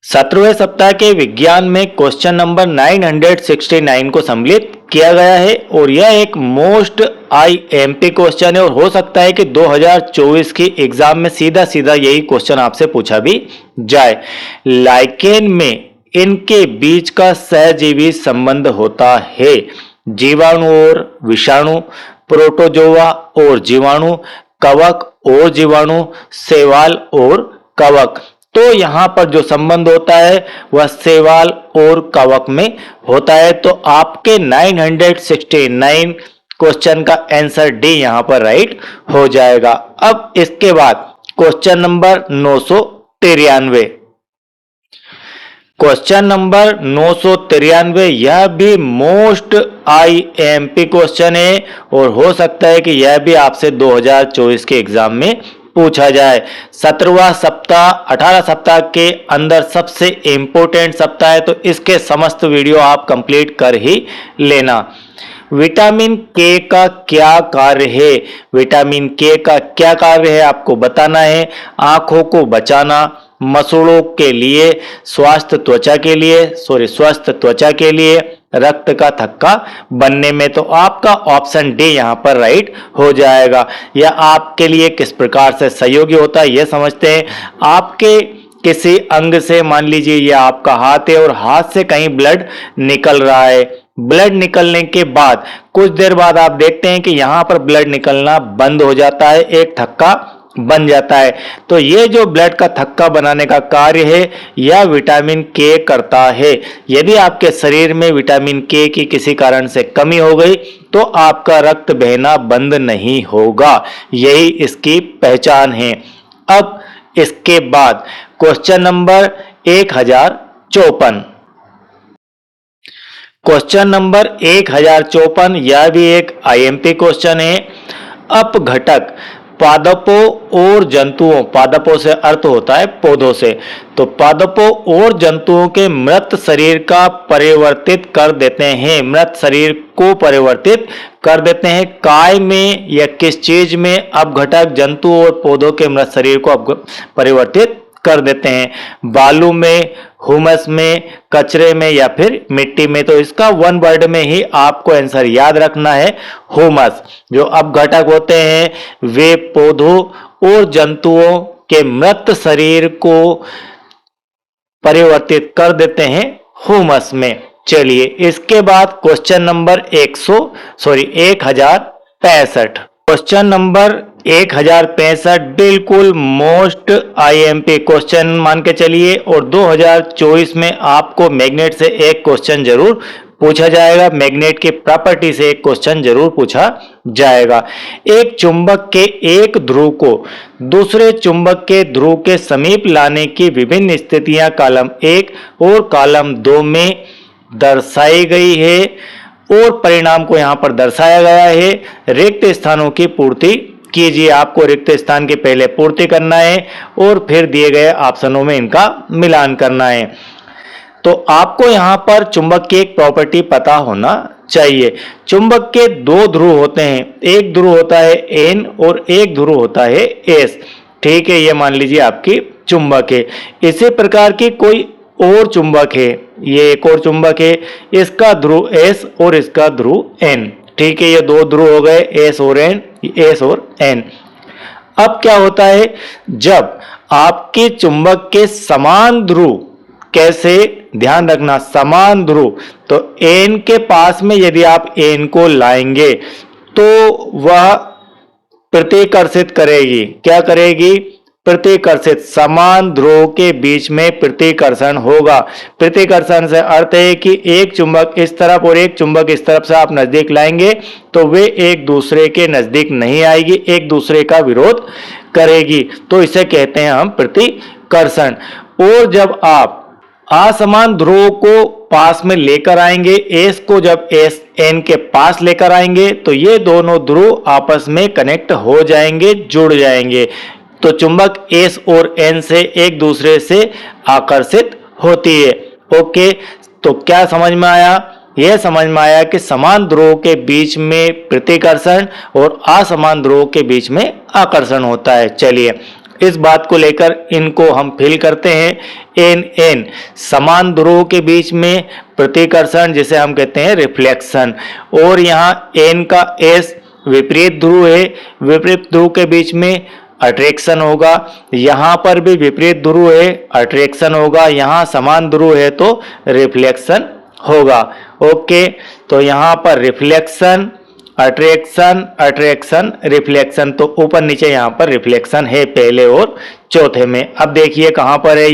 17वें सप्ताह के विज्ञान में क्वेश्चन नंबर 969 को सम्मिलित किया गया है और यह एक मोस्ट आईएमपी क्वेश्चन है और हो सकता है कि 2024 की एग्जाम में सीधा सीधा यही क्वेश्चन आपसे पूछा भी जाए। लाइकेन में इनके बीच का सहजीवी संबंध होता है, जीवाणु और विषाणु, प्रोटोजोआ और जीवाणु, कवक और जीवाणु, शैवाल और कवक। तो यहां पर जो संबंध होता है वह शैवाल और कवक में होता है। तो आपके 969 क्वेश्चन का आंसर डी यहां पर राइट हो जाएगा। अब इसके बाद क्वेश्चन नंबर 993। क्वेश्चन नंबर 993 यह भी मोस्ट आईएमपी क्वेश्चन है और हो सकता है कि यह भी आपसे 2024 के एग्जाम में पूछा जाए। 17वां सप्ताह 18 सप्ताह के अंदर सबसे इंपॉर्टेंट सप्ताह है, तो इसके समस्त वीडियो आप कंप्लीट कर ही लेना। विटामिन के का क्या कार्य है? विटामिन के का क्या कार्य है आपको बताना है। आंखों को बचाना, मसूड़ों के लिए, स्वस्थ त्वचा के लिए, रक्त का थक्का बनने में। तो आपका ऑप्शन डी यहां पर राइट हो जाएगा। यह आपके लिए किस प्रकार से सहयोगी होता है यह समझते हैं। आपके किसी अंग से, मान लीजिए यह आपका हाथ है और हाथ से कहीं ब्लड निकल रहा है, ब्लड निकलने के बाद कुछ देर बाद आप देखते हैं कि यहां पर ब्लड निकलना बंद हो जाता है, एक थक्का बन जाता है। तो ये जो ब्लड का थक्का बनाने का कार्य है यह विटामिन के करता है। यदि आपके शरीर में विटामिन के की किसी कारण से कमी हो गई तो आपका रक्त बहना बंद नहीं होगा, यही इसकी पहचान है। अब इसके बाद क्वेश्चन नंबर 1054। क्वेश्चन नंबर 1054 यह भी एक आईएमपी क्वेश्चन है। अपघटक पादपों और जंतुओं, पादपों से अर्थ होता है पौधों से, तो पादपों और जंतुओं के मृत शरीर का परिवर्तित कर देते हैं, मृत शरीर को परिवर्तित कर देते हैं। काय में या किस चीज में अपघटक जंतु और पौधों के मृत शरीर को परिवर्तित कर देते हैं? बालू में, ह्यूमस में, कचरे में या फिर मिट्टी में। तो इसका वन वर्ड में ही आपको आंसर याद रखना है, ह्यूमस। जो अपघटक होते हैं वे पौधों और जंतुओं के मृत शरीर को परिवर्तित कर देते हैं ह्यूमस में। चलिए इसके बाद क्वेश्चन नंबर 1065। क्वेश्चन नंबर 1065 बिल्कुल मोस्ट आईएमपी क्वेश्चन मान के चलिए और 2024 में आपको मैग्नेट से एक क्वेश्चन जरूर पूछा जाएगा, मैग्नेट की प्रॉपर्टी से एक क्वेश्चन जरूर पूछा जाएगा। एक चुंबक के एक ध्रुव को दूसरे चुंबक के ध्रुव के समीप लाने की विभिन्न स्थितियां कॉलम 1 और कॉलम 2 में दर्शाई गई है और परिणाम को यहां पर दर्शाया गया है। रिक्त स्थानों की पूर्ति कीजिए। आपको रिक्त स्थान की पहले पूर्ति करना है और फिर दिए गए ऑप्शनों में इनका मिलान करना है। तो आपको यहां पर चुंबक की एक प्रॉपर्टी पता होना चाहिए। चुंबक के दो ध्रुव होते हैं, एक ध्रुव होता है N और एक ध्रुव होता है S। ठीक है, ये मान लीजिए आपकी चुंबक है। इसी प्रकार की कोई और चुंबक है, ये एक और चुंबक है, इसका ध्रुव S और इसका ध्रुव N। ठीक है, ये दो ध्रुव हो गए S और N। अब क्या होता है जब आपके चुंबक के समान ध्रुव, कैसे ध्यान रखना, समान ध्रुव, तो N के पास में यदि आप N को लाएंगे तो वह प्रतिकर्षित करेगी। क्या करेगी? प्रतिकर्षित। समान ध्रुव के बीच में प्रतिकर्षण होगा। प्रतिकर्षण से अर्थ है कि एक चुंबक इस तरफ और एक चुंबक इस तरफ से आप नजदीक लाएंगे तो वे एक दूसरे के नजदीक नहीं आएगी, एक दूसरे का विरोध करेगी, तो इसे कहते हैं हम प्रतिकर्षण। और जब आप असमान ध्रुव को पास में लेकर आएंगे, एस को जब एस एन के पास लेकर आएंगे तो ये दोनों ध्रुव आपस में कनेक्ट हो जाएंगे, जुड़ जाएंगे। तो चुंबक एस और एन से एक दूसरे से आकर्षित होती है। ओके, तो क्या समझ में आया? यह समझ में आया कि समान ध्रुवों के बीच में प्रतिकर्षण और असमान ध्रुवों के बीच में आकर्षण होता है। चलिए इस बात को लेकर इनको हम फिल करते हैं। एन एन समान ध्रुवों के बीच में प्रतिकर्षण जिसे हम कहते हैं रिफ्लेक्शन, और यहाँ एन का एस विपरीत ध्रुव है, विपरीत ध्रुव के बीच में अट्रैक्शन होगा। यहाँ पर भी विपरीत ध्रुव है, अट्रैक्शन होगा। यहाँ समान ध्रुव है तो रिफ्लेक्शन होगा। ओके, तो यहाँ पर रिफ्लेक्शन, अट्रैक्शन, अट्रैक्शन, रिफ्लेक्शन, तो ऊपर नीचे यहाँ पर रिफ्लेक्शन है पहले और चौथे में। अब देखिए कहाँ पर है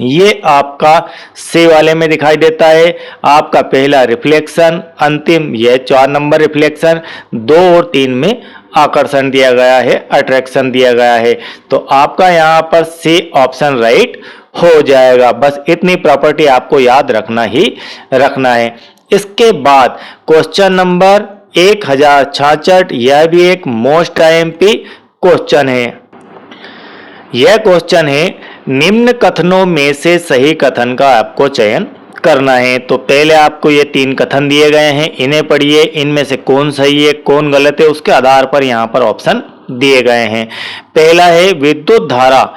ये आपका सी वाले में दिखाई देता है। आपका पहला रिफ्लेक्शन, अंतिम यह 4 नंबर रिफ्लेक्शन, 2 और 3 में आकर्षण दिया गया है, अट्रैक्शन दिया गया है। तो आपका यहाँ पर सी ऑप्शन राइट हो जाएगा। बस इतनी प्रॉपर्टी आपको याद रखना है। इसके बाद क्वेश्चन नंबर 1066, यह भी एक मोस्ट आईएमपी क्वेश्चन है। यह क्वेश्चन है निम्न कथनों में से सही कथन का आपको चयन करना है। तो पहले आपको ये 3 कथन दिए गए हैं, इन्हें पढ़िए, इनमें से कौन सही है कौन गलत है उसके आधार पर यहाँ पर ऑप्शन दिए गए हैं। पहला है विद्युत धारा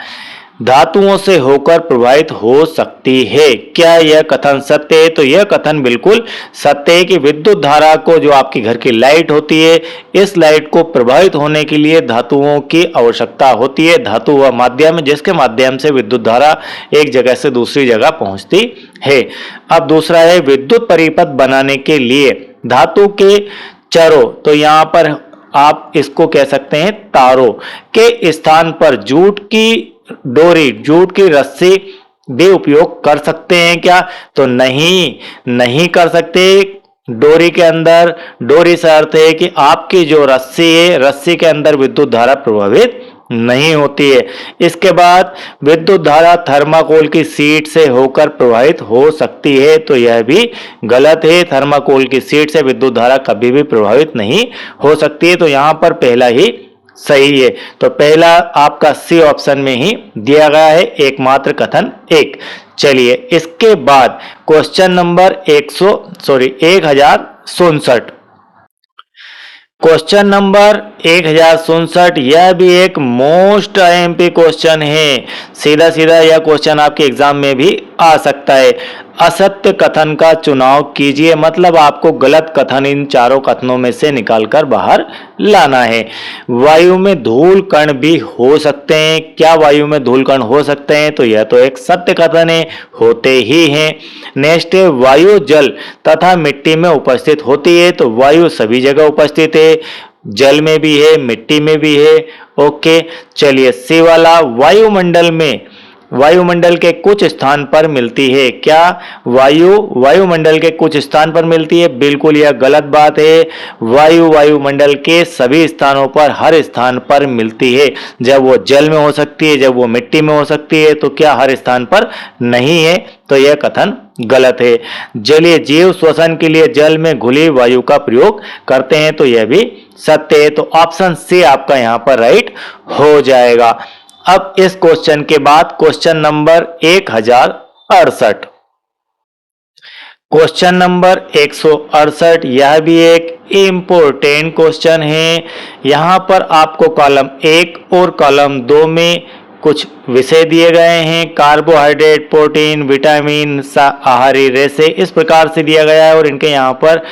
धातुओं से होकर प्रवाहित हो सकती है। क्या यह कथन सत्य है? तो यह कथन बिल्कुल सत्य है कि विद्युत धारा को, जो आपकी घर की लाइट होती है, इस लाइट को प्रवाहित होने के लिए धातुओं की आवश्यकता होती है। धातु वह माध्यम है जिसके माध्यम से विद्युत धारा एक जगह से दूसरी जगह पहुंचती है। अब दूसरा है विद्युत परिपथ बनाने के लिए धातु के चरों, तो यहाँ पर आप इसको कह सकते हैं तारों के स्थान पर जूट की डोरी, जूट की रस्सी भी उपयोग कर सकते हैं क्या? तो नहीं कर सकते। डोरी के अंदर, डोरी से अर्थ है कि आपकी जो रस्सी है, रस्सी के अंदर विद्युत धारा प्रभावित नहीं होती है। इसके बाद विद्युत धारा थर्माकोल की शीट से होकर प्रवाहित हो सकती है, तो यह भी गलत है। थर्माकोल की शीट से विद्युत धारा कभी भी प्रभावित नहीं हो सकती है। तो यहाँ पर पहला ही सही है। तो पहला आपका सी ऑप्शन में ही दिया गया है, एकमात्र कथन 1। चलिए इसके बाद क्वेश्चन नंबर 1067। क्वेश्चन नंबर 1067, यह भी एक मोस्ट आईएमपी क्वेश्चन है। सीधा सीधा यह क्वेश्चन आपके एग्जाम में भी आ सकता है। असत्य कथन का चुनाव कीजिए, मतलब आपको गलत कथन इन चारों कथनों में से निकालकर बाहर लाना है। वायु में धूल कण भी हो सकते हैं। क्या वायु में धूल कण हो सकते हैं? तो यह तो एक सत्य कथन है, होते ही हैं। नेक्स्ट है वायु जल तथा मिट्टी में उपस्थित होती है। तो वायु सभी जगह उपस्थित है, जल में भी है, मिट्टी में भी है। ओके, चलिए सी वाला वायुमंडल में, वायुमंडल के कुछ स्थान पर मिलती है। क्या वायुमंडल के कुछ स्थान पर मिलती है? बिल्कुल यह गलत बात है। वायुमंडल के सभी स्थानों पर, हर स्थान पर मिलती है। जब वो जल में हो सकती है, जब वो मिट्टी में हो सकती है, तो क्या हर स्थान पर नहीं है? तो यह कथन गलत है। जलीय जीव श्वसन के लिए जल में घुली वायु का प्रयोग करते हैं, तो यह भी सत्य है। तो ऑप्शन सी आपका यहाँ पर राइट हो जाएगा। अब इस क्वेश्चन के बाद क्वेश्चन नंबर 1068। क्वेश्चन नंबर 168, यह भी एक इम्पोर्टेंट क्वेश्चन है। यहां पर आपको कॉलम 1 और कॉलम 2 में कुछ विषय दिए गए हैं। कार्बोहाइड्रेट, प्रोटीन, विटामिन, आहारी रेशे, इस प्रकार से दिया गया है और इनके यहाँ पर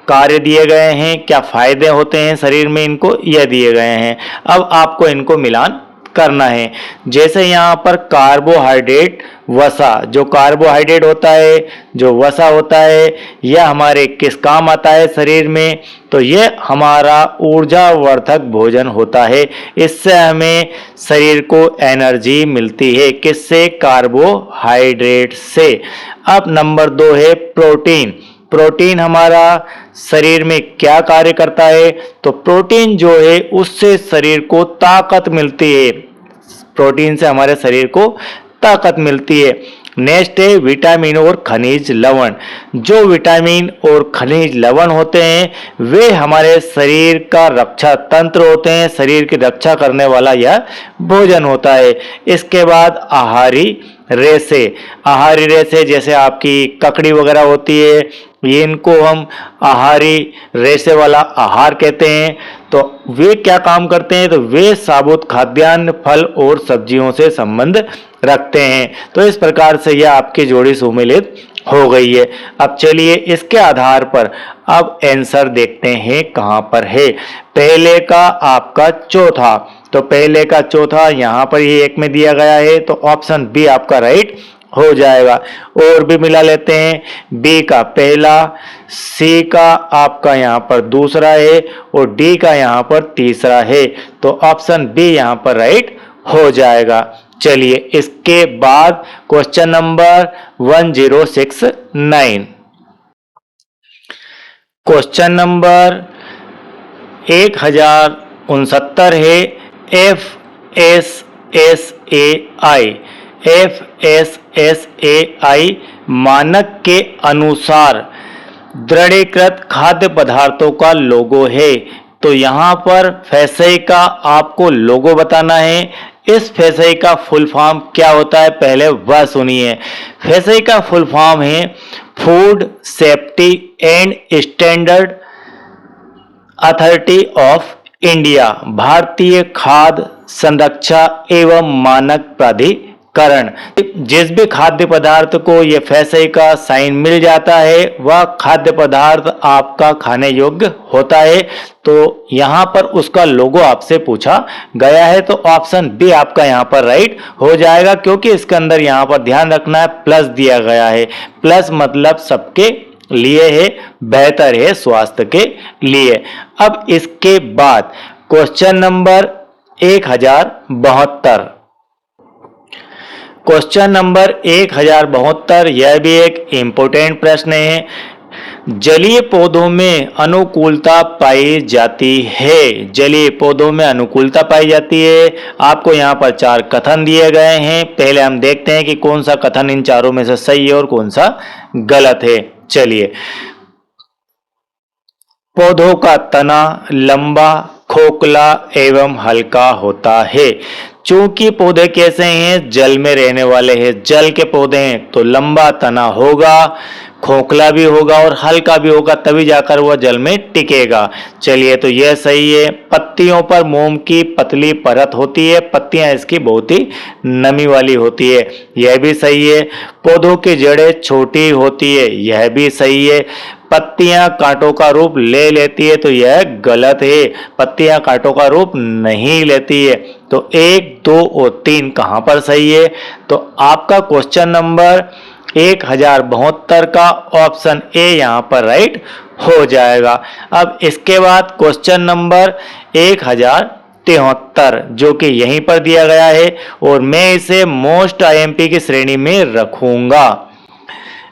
कार्य दिए गए हैं, क्या फायदे होते हैं शरीर में, इनको यह दिए गए हैं। अब आपको इनको मिलान करना है। जैसे यहाँ पर कार्बोहाइड्रेट, वसा, जो कार्बोहाइड्रेट होता है, जो वसा होता है, यह हमारे किस काम आता है शरीर में? तो यह हमारा ऊर्जावर्धक भोजन होता है। इससे हमें शरीर को एनर्जी मिलती है। किससे? कार्बोहाइड्रेट से। अब नंबर 2 है प्रोटीन। प्रोटीन हमारा शरीर में क्या कार्य करता है? तो प्रोटीन जो है उससे शरीर को ताकत मिलती है। प्रोटीन से हमारे शरीर को ताकत मिलती है। नेक्स्ट है विटामिन और खनिज लवण। जो विटामिन और खनिज लवण होते हैं वे हमारे शरीर का रक्षा तंत्र होते हैं, शरीर की रक्षा करने वाला यह भोजन होता है। इसके बाद आहारी रेशे, आहारी रेशे जैसे आपकी ककड़ी वगैरह होती है, ये इनको हम आहारी रेशे वाला आहार कहते हैं। तो वे क्या काम करते हैं, तो वे साबुत खाद्यान्न, फल और सब्जियों से संबंध रखते हैं। तो इस प्रकार से यह आपकी जोड़ी सुमेलित हो गई है। अब चलिए इसके आधार पर अब आंसर देखते हैं कहां पर है। पहले का आपका चौथा, तो पहले का चौथा यहां पर ये एक में दिया गया है, तो ऑप्शन बी आपका राइट हो जाएगा। और भी मिला लेते हैं, बी का पहला, सी का आपका यहां पर दूसरा है और डी का यहां पर तीसरा है, तो ऑप्शन बी यहां पर राइट हो जाएगा। चलिए इसके बाद क्वेश्चन नंबर 1069, क्वेश्चन नंबर 1069 है। FSSAI मानक के अनुसार दृढ़ीकृत खाद्य पदार्थों का लोगो है। तो यहां पर FSSAI का आपको लोगो बताना है। इस FSSAI का फुल फॉर्म क्या होता है, पहले वह सुनिए। FSSAI का फुल फॉर्म है food safety and standard authority of India, भारतीय खाद्य संरक्षा एवं मानक प्राधिकरण। जिस भी खाद्य पदार्थ को ये FSSAI का साइन मिल जाता है वह खाद्य पदार्थ आपका खाने योग्य होता है। तो यहां पर उसका लोगो आपसे पूछा गया है, तो ऑप्शन बी आपका यहां पर राइट हो जाएगा, क्योंकि इसके अंदर यहां पर ध्यान रखना है प्लस दिया गया है। प्लस मतलब सबके लिए है, बेहतर है स्वास्थ्य के लिए। अब इसके बाद क्वेश्चन नंबर 1072, क्वेश्चन नंबर 1072 यह भी एक इंपॉर्टेंट प्रश्न है। जलीय पौधों में अनुकूलता पाई जाती है, जलीय पौधों में अनुकूलता पाई जाती है। आपको यहाँ पर 4 कथन दिए गए हैं। पहले हम देखते हैं कि कौन सा कथन इन चारों में से सही है और कौन सा गलत है। चलिए, पौधों का तना लंबा, खोखला एवं हल्का होता है। चूंकि पौधे कैसे हैं, जल में रहने वाले हैं, जल के पौधे हैं, तो लंबा तना होगा, खोखला भी होगा और हल्का भी होगा, तभी जाकर वह जल में टिकेगा। चलिए, तो यह सही है। पत्तियों पर मोम की पतली परत होती है, पत्तियां इसकी बहुत ही नमी वाली होती है, यह भी सही है। पौधों की जड़ें छोटी होती है, यह भी सही है। पत्तियां कांटों का रूप ले लेती है, तो यह गलत है, पत्तियां कांटों का रूप नहीं लेती है। तो 1, 2 और 3 कहां पर सही है, तो आपका क्वेश्चन नंबर 1072 का ऑप्शन ए यहां पर राइट हो जाएगा। अब इसके बाद क्वेश्चन नंबर 1073 जो कि यहीं पर दिया गया है और मैं इसे मोस्ट आईएमपी की श्रेणी में रखूंगा।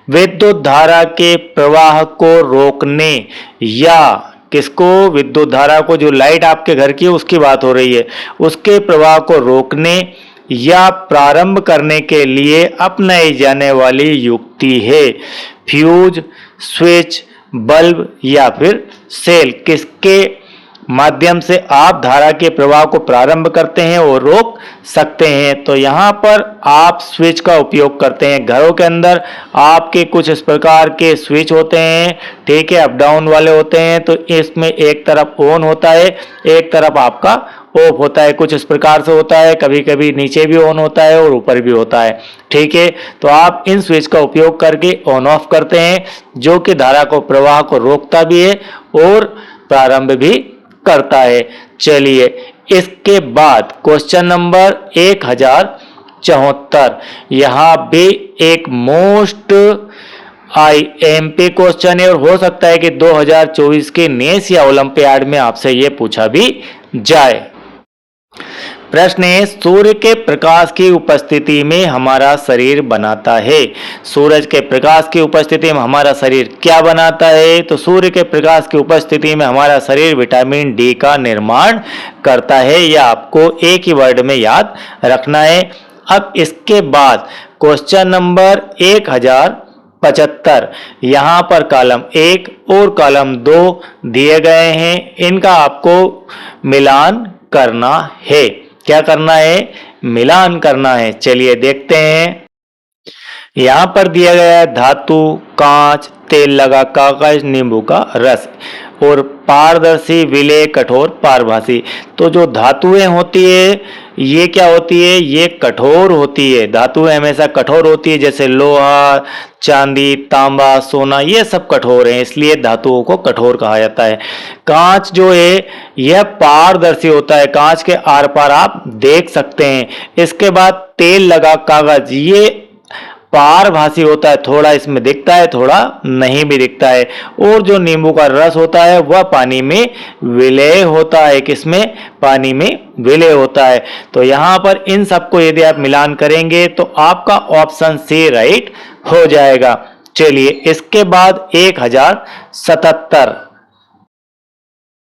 विद्युत धारा के प्रवाह को रोकने या किसको, विद्युत धारा को, जो लाइट आपके घर की है उसकी बात हो रही है, उसके प्रवाह को रोकने या प्रारंभ करने के लिए अपनाई जाने वाली युक्ति है। फ्यूज, स्विच, बल्ब या फिर सेल, किसके माध्यम से आप धारा के प्रवाह को प्रारंभ करते हैं और रोक सकते हैं। तो यहाँ पर आप स्विच का उपयोग करते हैं। घरों के अंदर आपके कुछ इस प्रकार के स्विच होते हैं, ठीक है, अप डाउन वाले होते हैं। तो इसमें एक तरफ ऑन होता है, एक तरफ आपका ऑफ होता है, कुछ इस प्रकार से होता है। कभी कभी नीचे भी ऑन होता है और ऊपर भी होता है, ठीक है। तो आप इन स्विच का उपयोग करके ऑन ऑफ करते हैं, जो कि धारा को प्रवाह को रोकता भी है और प्रारंभ भी करता है। चलिए, इसके बाद क्वेश्चन नंबर 1074 यहां भी एक मोस्ट आईएमपी क्वेश्चन है और हो सकता है कि 2024 के नेस या ओलंपियाड में आपसे यह पूछा भी जाए। प्रश्न है, सूर्य के प्रकाश की उपस्थिति में हमारा शरीर बनाता है। सूरज के प्रकाश की उपस्थिति में हमारा शरीर क्या बनाता है, तो सूर्य के प्रकाश की उपस्थिति में हमारा शरीर विटामिन डी का निर्माण करता है। यह आपको एक ही वर्ड में याद रखना है। अब इसके बाद क्वेश्चन नंबर 1075 यहाँ पर कॉलम 1 और कॉलम 2 दिए गए हैं, इनका आपको मिलान करना है। क्या करना है, मिलान करना है। चलिए देखते हैं। यहाँ पर दिया गया है धातु, कांच, तेल लगा कागज, नींबू का रस और पारदर्शी, विलेय, कठोर, पारभासी। तो जो धातुएं होती है ये क्या होती है, ये कठोर होती है। धातुएं हमेशा कठोर होती है, जैसे लोहा, चांदी, तांबा, सोना, ये सब कठोर हैं, इसलिए धातुओं को कठोर कहा जाता है। कांच जो है यह पारदर्शी होता है, कांच के आर पार आप देख सकते हैं। इसके बाद तेल लगा कागज, ये पारभासी होता है, थोड़ा इसमें दिखता है, थोड़ा नहीं भी दिखता है। और जो नींबू का रस होता है वह पानी में विलेय होता है, किसमें, पानी में विलेय होता है। तो यहां पर इन सबको यदि आप मिलान करेंगे तो आपका ऑप्शन सी राइट हो जाएगा। चलिए इसके बाद 1077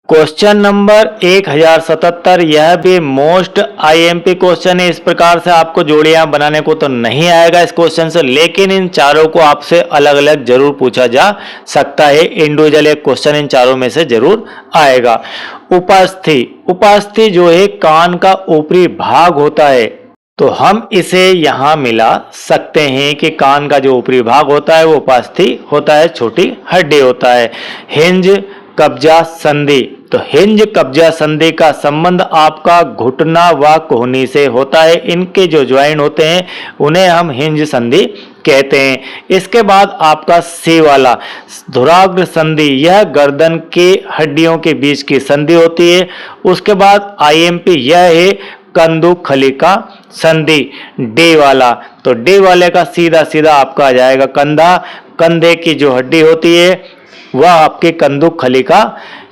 क्वेश्चन नंबर 1077, यह भी मोस्ट आईएमपी क्वेश्चन है। इस प्रकार से आपको जोड़ियां बनाने को तो नहीं आएगा इस क्वेश्चन से, लेकिन इन चारों को आपसे अलग अलग जरूर पूछा जा सकता है। इंडिविजुअल एक क्वेश्चन इन चारों में से जरूर आएगा। उपास्थि, उपास्थि जो है कान का ऊपरी भाग होता है, तो हम इसे यहां मिला सकते हैं कि कान का जो ऊपरी भाग होता है वो उपास्थि होता है, छोटी हड्डी होता है। हिंज, कब्जा, संधि, तो हिंज कब्जा संधि का संबंध आपका घुटना व कोहनी से होता है। इनके जो ज्वाइंट होते हैं उन्हें हम हिंज संधि कहते हैं। इसके बाद आपका सी वाला धुराग्र संधि, यह गर्दन के हड्डियों के बीच की संधि होती है। उसके बाद आईएमपी यह है कंधुखलिका संधि, डी वाला, तो डी वाले का सीधा सीधा आपका आ जाएगा कंधा। कंधे की जो हड्डी होती है वह आपके कंधुखलिका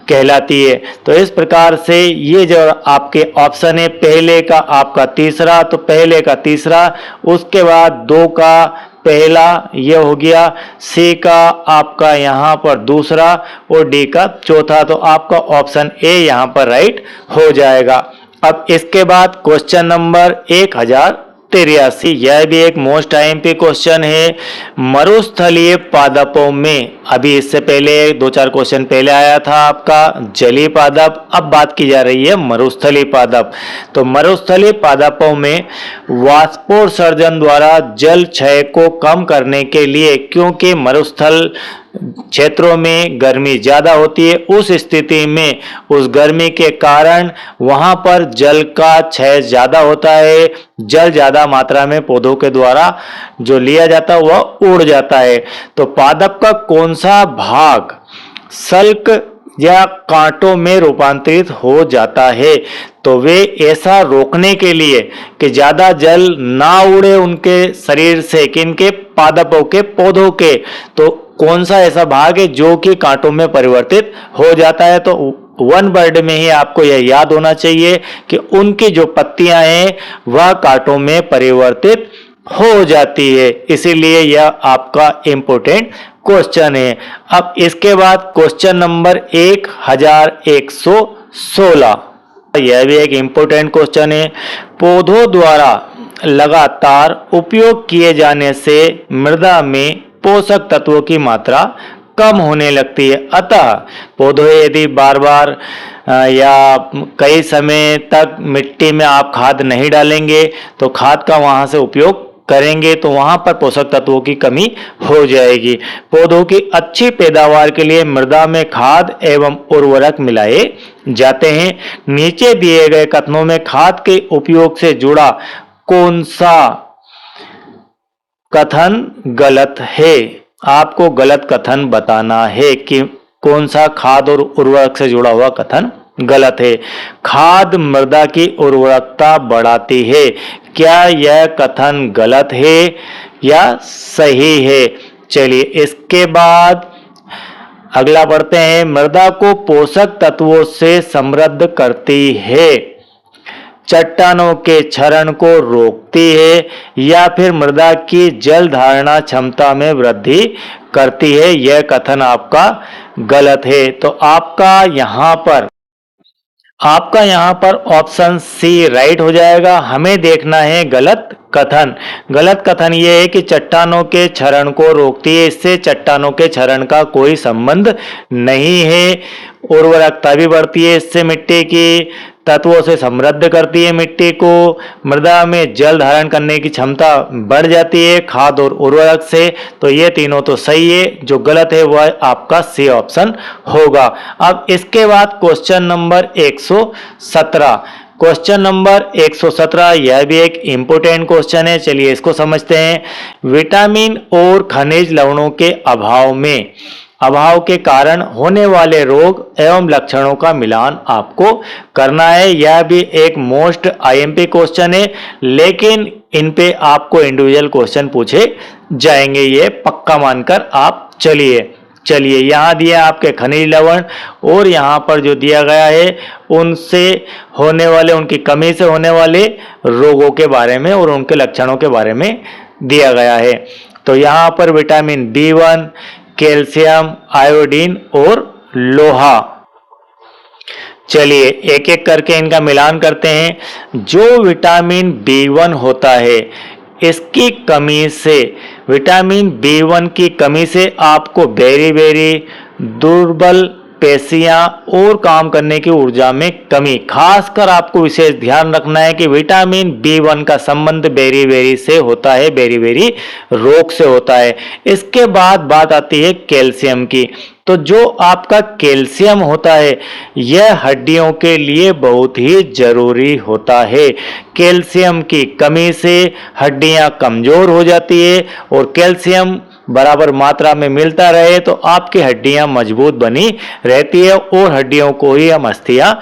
कहलाती है। तो इस प्रकार से ये जो आपके ऑप्शन है, पहले का आपका तीसरा, तो पहले का तीसरा, उसके बाद दो का पहला ये हो गया, सी का आपका यहाँ पर दूसरा और डी का चौथा, तो आपका ऑप्शन ए यहाँ पर राइट हो जाएगा। अब इसके बाद क्वेश्चन नंबर 1083, यह भी एक मोस्ट आईएमपी क्वेश्चन है। मरुस्थलीय पादपों में, अभी इससे पहले दो चार क्वेश्चन पहले आया था आपका जलीय पादप, अब बात की जा रही है मरुस्थलीय पादप। तो मरुस्थलीय पादपों में वाष्पोत्सर्जन द्वारा जल क्षय को कम करने के लिए, क्योंकि मरुस्थल क्षेत्रों में गर्मी ज्यादा होती है, उस स्थिति में उस गर्मी के कारण वहां पर जल का क्षय ज्यादा होता है, जल ज्यादा मात्रा में पौधों के द्वारा जो लिया जाता है वह उड़ जाता है। तो पादप का कौन सा भाग सल्क या कांटों में रूपांतरित हो जाता है, तो वे ऐसा रोकने के लिए कि ज्यादा जल ना उड़े उनके शरीर से, किनके, पादपों के, पौधों के, तो कौन सा ऐसा भाग है जो कि कांटों में परिवर्तित हो जाता है। तो वन वर्ड में ही आपको यह याद होना चाहिए कि उनकी जो पत्तियां हैं वह कांटों में परिवर्तित हो जाती है, इसीलिए यह आपका इंपोर्टेंट क्वेश्चन है। अब इसके बाद क्वेश्चन नंबर 1116, यह भी एक इंपोर्टेंट क्वेश्चन है। पौधों द्वारा लगातार उपयोग किए जाने से मृदा में पोषक तत्वों की मात्रा कम होने लगती है, अतः पौधों यदि बार बार या कई समय तक मिट्टी में आप खाद नहीं डालेंगे तो खाद का वहां से उपयोग करेंगे तो वहां पर पोषक तत्वों की कमी हो जाएगी। पौधों की अच्छी पैदावार के लिए मृदा में खाद एवं उर्वरक मिलाए जाते हैं। नीचे दिए गए कथनों में खाद के उपयोग से जुड़ा कौन सा कथन गलत है, आपको गलत कथन बताना है कि कौन सा खाद और उर्वरक से जुड़ा हुआ कथन गलत है। खाद मृदा की उर्वरकता बढ़ाती है, क्या यह कथन गलत है या सही है। चलिए इसके बाद अगला पढ़ते हैं। मृदा को पोषक तत्वों से समृद्ध करती है, चट्टानों के क्षरण को रोकती है या फिर मृदा की जल धारणा क्षमता में वृद्धि करती है, यह कथन आपका गलत है। तो आपका यहाँ पर ऑप्शन सी राइट हो जाएगा। हमें देखना है गलत कथन। गलत कथन ये है कि चट्टानों के क्षरण को रोकती है, इससे चट्टानों के क्षरण का कोई संबंध नहीं है। उर्वरकता भी बढ़ती है इससे मिट्टी की, तत्वों से समृद्ध करती है मिट्टी को, मृदा में जल धारण करने की क्षमता बढ़ जाती है खाद और उर्वरक से। तो ये तीनों तो सही है, जो गलत है वह आपका सी ऑप्शन होगा। अब इसके बाद क्वेश्चन नंबर 117। क्वेश्चन नंबर 117 यह भी एक इंपोर्टेंट क्वेश्चन है, चलिए इसको समझते हैं। विटामिन और खनिज लवणों के अभाव के कारण होने वाले रोग एवं लक्षणों का मिलान आपको करना है। यह भी एक मोस्ट आईएमपी क्वेश्चन है, लेकिन इन पे आपको इंडिविजुअल क्वेश्चन पूछे जाएंगे, ये पक्का मानकर आप चलिए यहाँ दिया आपके खनिज लवण और यहाँ पर जो दिया गया है उनसे होने वाले, उनकी कमी से होने वाले रोगों के बारे में और उनके लक्षणों के बारे में दिया गया है। तो यहाँ पर विटामिन B1, कैल्शियम, आयोडीन और लोहा। चलिए एक एक करके इनका मिलान करते हैं। जो विटामिन B1 होता है, इसकी कमी से, विटामिन B1 की कमी से आपको बेरी दुर्बल पेशियां और काम करने की ऊर्जा में कमी, खासकर आपको विशेष ध्यान रखना है कि विटामिन B1 का संबंध बेरी से होता है, बेरी रोग से होता है। इसके बाद बात आती है कैल्शियम की। तो जो आपका कैल्शियम होता है यह हड्डियों के लिए बहुत ही जरूरी होता है। कैल्शियम की कमी से हड्डियां कमजोर हो जाती है और कैल्शियम बराबर मात्रा में मिलता रहे तो आपकी हड्डियां मजबूत बनी रहती है और हड्डियों को ही हम अस्थियां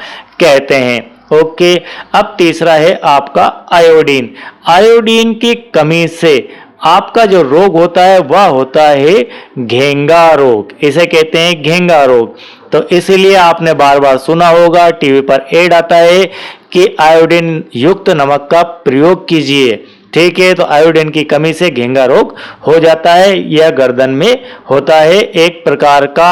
कहते हैं। ओके, अब तीसरा है आपका आयोडीन। आयोडीन की कमी से आपका जो रोग होता है वह होता है घेंगा रोग, इसे कहते हैं घेंगा रोग। तो इसीलिए आपने बार बार सुना होगा, टीवी पर ऐड आता है कि आयोडीन युक्त नमक का प्रयोग कीजिए। ठीक है, तो आयोडीन की कमी से घेंगा रोग हो जाता है। यह गर्दन में होता है, एक प्रकार का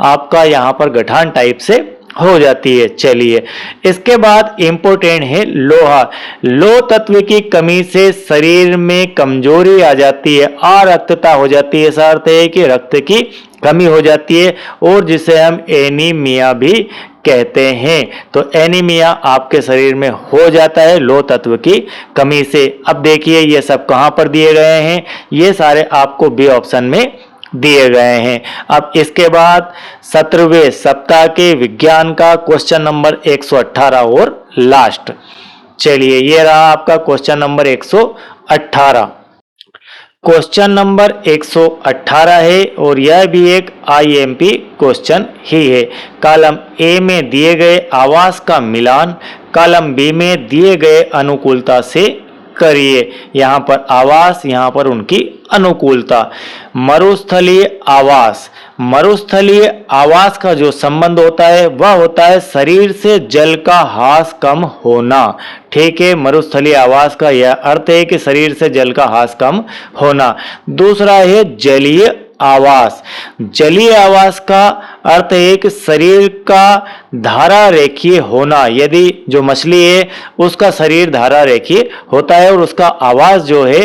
आपका यहाँ पर गठान टाइप से हो जाती है। चलिए इसके बाद इंपोर्टेंट है लोहा। लोह तत्व की कमी से शरीर में कमजोरी आ जाती है, अरक्तता हो जाती है। इसका अर्थ है कि रक्त की कमी हो जाती है और जिसे हम एनीमिया भी कहते हैं। तो एनीमिया आपके शरीर में हो जाता है लोह तत्व की कमी से। अब देखिए ये सब कहां पर दिए गए हैं, ये सारे आपको बी ऑप्शन में दिए गए हैं। अब इसके बाद 17वें सप्ताह के विज्ञान का क्वेश्चन नंबर 118 और लास्ट। चलिए ये रहा आपका क्वेश्चन नंबर 118। क्वेश्चन नंबर 118 है और यह भी एक आईएमपी क्वेश्चन ही है। कॉलम ए में दिए गए आवास का मिलान कॉलम बी में दिए गए अनुकूलता से करिए। यहाँ पर आवास, यहाँ पर उनकी अनुकूलता। मरुस्थलीय आवास का जो संबंध होता है वह होता है शरीर से जल का ह्रास कम होना। ठीक है, मरुस्थलीय आवास का यह अर्थ है कि शरीर से जल का ह्रास कम होना। दूसरा है जलीय आवास। जलीय आवास का अर्थ है कि शरीर का धारा रेखीय होना। यदि जो मछली है उसका शरीर धारा रेखीय होता है और उसका आवास जो है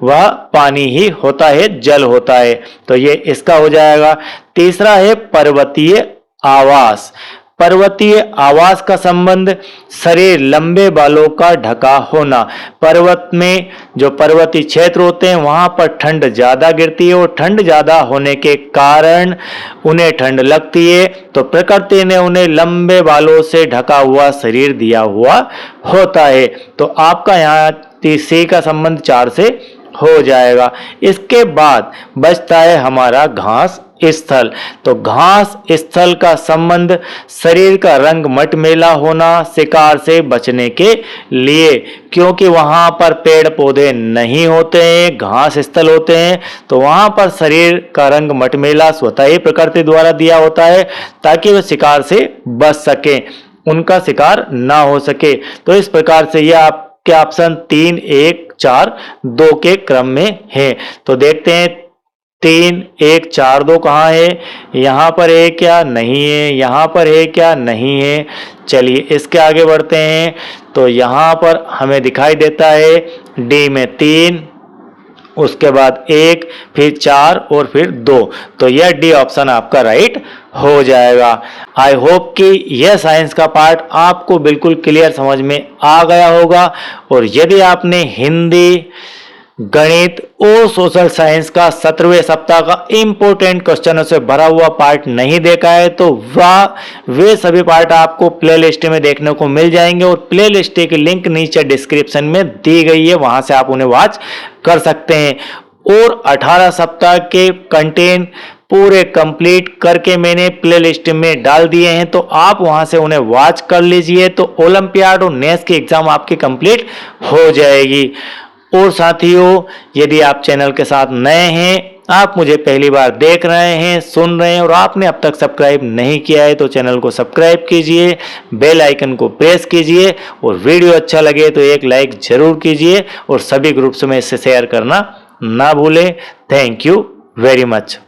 वह पानी ही होता है, जल होता है। तो ये इसका हो जाएगा। तीसरा है पर्वतीय आवास। पर्वतीय आवास का संबंध शरीर लंबे बालों का ढका होना। पर्वत में जो पर्वतीय क्षेत्र होते हैं वहां पर ठंड ज्यादा गिरती है और ठंड ज्यादा होने के कारण उन्हें ठंड लगती है, तो प्रकृति ने उन्हें लंबे बालों से ढका हुआ शरीर दिया हुआ होता है। तो आपका यहाँ सी का संबंध 4 से हो जाएगा। इसके बाद बचता है हमारा घास स्थल। तो घास स्थल का संबंध शरीर का रंग मटमैला होना, शिकार से बचने के लिए, क्योंकि वहां पर पेड़ पौधे नहीं होते हैं, घास स्थल होते हैं, तो वहां पर शरीर का रंग मटमैला स्वतः ही प्रकृति द्वारा दिया होता है ताकि वह शिकार से बच सके, उनका शिकार ना हो सके। तो इस प्रकार से यह आपके ऑप्शन 3, 1, 4, 2 के क्रम में है। तो देखते हैं 3, 1, 4, 2 कहाँ है, यहाँ पर है क्या, नहीं है, यहाँ पर है क्या, नहीं है। चलिए इसके आगे बढ़ते हैं। तो यहाँ पर हमें दिखाई देता है डी में 3, उसके बाद 1, फिर 4 और फिर 2। तो यह डी ऑप्शन आपका राइट हो जाएगा। आई होप कि यह साइंस का पार्ट आपको बिल्कुल क्लियर समझ में आ गया होगा। और यदि आपने हिंदी, गणित और सोशल साइंस का 17वें सप्ताह का इंपॉर्टेंट क्वेश्चनों से भरा हुआ पार्ट नहीं देखा है तो वे सभी पार्ट आपको प्लेलिस्ट में देखने को मिल जाएंगे और प्लेलिस्ट की लिंक नीचे डिस्क्रिप्शन में दी गई है, वहां से आप उन्हें वॉच कर सकते हैं। और 18 सप्ताह के कंटेंट पूरे कंप्लीट करके मैंने प्लेलिस्ट में डाल दिए हैं, तो आप वहां से उन्हें वॉच कर लीजिए, तो ओलंपियाड और नेस की एग्जाम आपकी कंप्लीट हो जाएगी। और साथियों, यदि आप चैनल के साथ नए हैं, आप मुझे पहली बार देख रहे हैं, सुन रहे हैं और आपने अब तक सब्सक्राइब नहीं किया है तो चैनल को सब्सक्राइब कीजिए, बेल आइकन को प्रेस कीजिए और वीडियो अच्छा लगे तो एक लाइक जरूर कीजिए और सभी ग्रुप्स में इसे शेयर करना ना भूलें। Thank you very much.